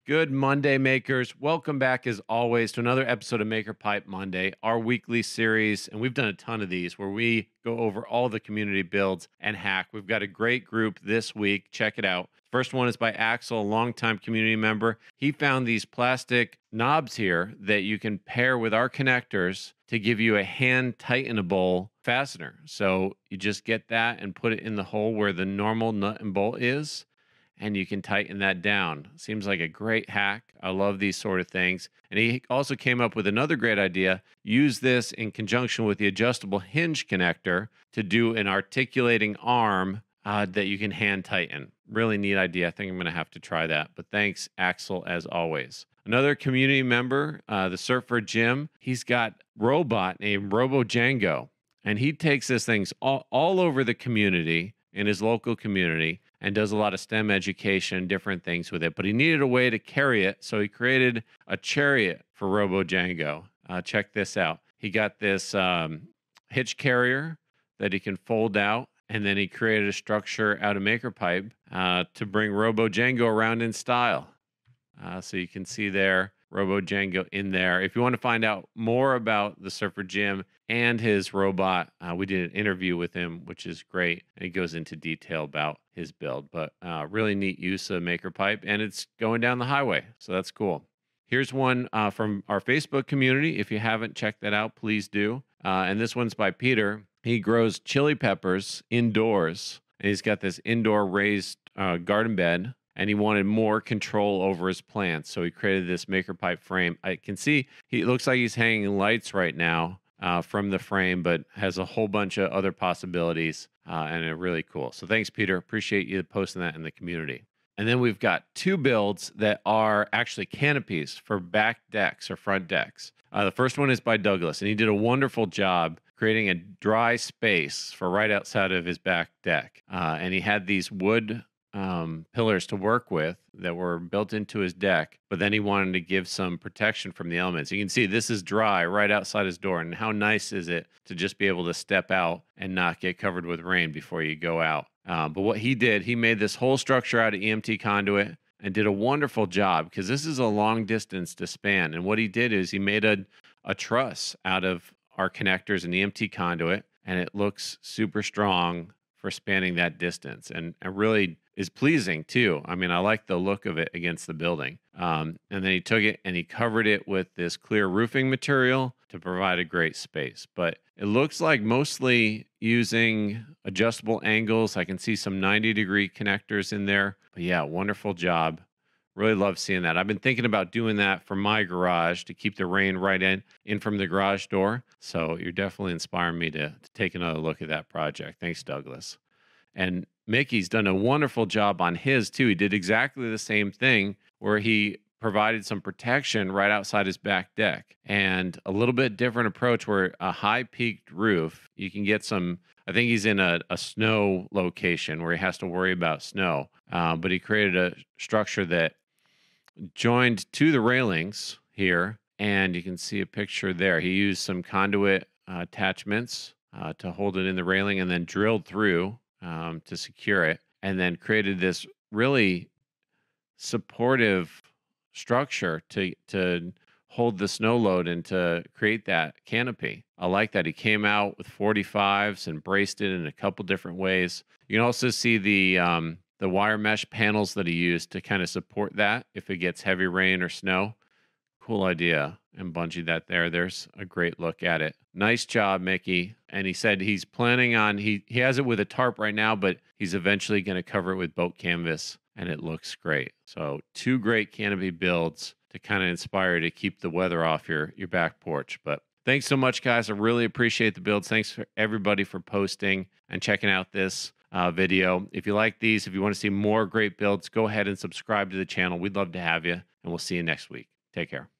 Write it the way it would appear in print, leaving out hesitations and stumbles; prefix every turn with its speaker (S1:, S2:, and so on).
S1: Good Monday, makers. Welcome back, as always, to another episode of Maker Pipe Monday, our weekly series. And we've done a ton of these where we go over all the community builds and hack. We've got a great group this week. Check it out. First one is by Axel, a longtime community member. He found these plastic knobs here that you can pair with our connectors to give you a hand tightenable fastener. So you just get that and put it in the hole where the normal nut and bolt is, and you can tighten that down. Seems like a great hack. I love these sort of things. And he also came up with another great idea. Use this in conjunction with the adjustable hinge connector to do an articulating arm that you can hand tighten. Really neat idea. I think I'm going to have to try that. But thanks, Axel, as always. Another community member, the Surfer Jim, he's got robot named Robo Django. And he takes this things all over the community, in his local community, and does a lot of STEM education, different things with it. But he needed a way to carry it, so he created a chariot for Robo Django. Check this out. He got this hitch carrier that he can fold out, and then he created a structure out of Maker Pipe to bring Robo Django around in style. So you can see there, Robo Django in there. If you want to find out more about the Surfer Jim and his robot, we did an interview with him, which is great. And he goes into detail about his build, but really neat use of Maker Pipe, and it's going down the highway. So that's cool. Here's one from our Facebook community. If you haven't checked that out, please do. And this one's by Peter. He grows chili peppers indoors, and he's got this indoor raised garden bed, and he wanted more control over his plants. So he created this Maker Pipe frame. I can see he looks like he's hanging lights right now from the frame, but has a whole bunch of other possibilities, and they're really cool. So thanks, Peter. Appreciate you posting that in the community. And then we've got two builds that are actually canopies for back decks or front decks. The first one is by Douglas, and he did a wonderful job creating a dry space for right outside of his back deck. And he had these wood pillars to work with that were built into his deck, but then he wanted to give some protection from the elements. You can see this is dry right outside his door, and how nice is it to just be able to step out and not get covered with rain before you go out. But what he did, he made this whole structure out of EMT conduit and did a wonderful job, because this is a long distance to span. And what he did is he made a truss out of our connectors and EMT conduit, and it looks super strong for spanning that distance, and really is pleasing too. I mean, I like the look of it against the building. And then he took it and he covered it with this clear roofing material to provide a great space. But it looks like mostly using adjustable angles. I can see some 90-degree connectors in there. But yeah, wonderful job. Really love seeing that. I've been thinking about doing that for my garage to keep the rain right in from the garage door. So you're definitely inspiring me to take another look at that project. Thanks, Douglas. And Mickey's done a wonderful job on his too. He did exactly the same thing, where he provided some protection right outside his back deck, and a little bit different approach where a high peaked roof, you can get some, I think he's in a snow location where he has to worry about snow. But he created a structure that joined to the railings here, and you can see a picture there. He used some conduit attachments to hold it in the railing, and then drilled through to secure it, and then created this really supportive structure to hold the snow load and to create that canopy. I like that. He came out with 45s and braced it in a couple different ways. You can also see the wire mesh panels that he used to kind of support that if it gets heavy rain or snow. Cool idea. And bungee that there. There's a great look at it. Nice job, Mickey. And he said he's planning on, he has it with a tarp right now, but he's eventually going to cover it with boat canvas, and it looks great. So two great canopy builds to kind of inspire to keep the weather off your back porch. But thanks so much, guys. I really appreciate the builds. Thanks for everybody for posting and checking out this video. If you like these, if you want to see more great builds, go ahead and subscribe to the channel. We'd love to have you, and we'll see you next week. Take care.